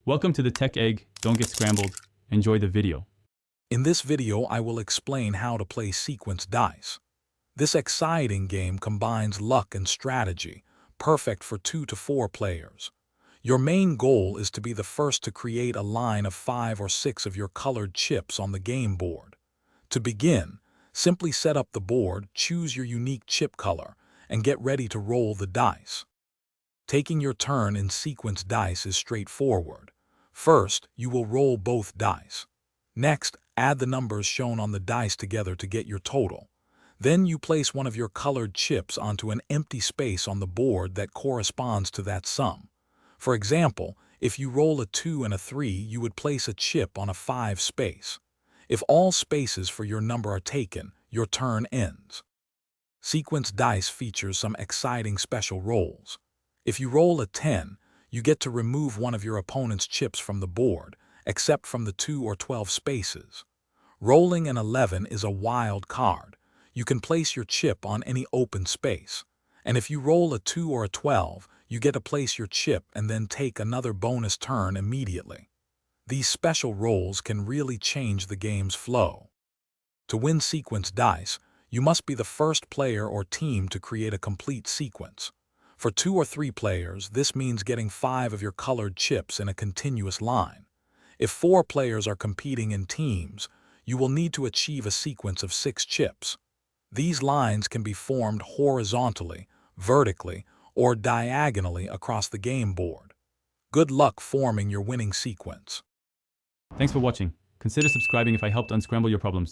Welcome to the Tech Egg. Don't get scrambled. Enjoy the video. In this video, I will explain how to play sequence dice. This exciting game combines luck and strategy, perfect for 2 to 4 players. Your main goal is to be the first to create a line of 5 or 6 of your colored chips on the game board. To begin, simply set up the board, choose your unique chip color, and get ready to roll the dice. Taking your turn in sequence dice is straightforward. First, you will roll both dice. Next, add the numbers shown on the dice together to get your total. Then you place one of your colored chips onto an empty space on the board that corresponds to that sum. For example, if you roll a 2 and a 3, you would place a chip on a 5 space. If all spaces for your number are taken, your turn ends. Sequence dice features some exciting special rolls. If you roll a 10, you get to remove one of your opponent's chips from the board, except from the 2 or 12 spaces. Rolling an 11 is a wild card. You can place your chip on any open space. And if you roll a 2 or a 12, you get to place your chip and then take another bonus turn immediately. These special rolls can really change the game's flow. To win sequence dice, you must be the first player or team to create a complete sequence. For 2 or 3 players, this means getting 5 of your colored chips in a continuous line. If 4 players are competing in teams, you will need to achieve a sequence of 6 chips. These lines can be formed horizontally, vertically, or diagonally across the game board. Good luck forming your winning sequence. Thanks for watching. Consider subscribing if I helped unscramble your problems.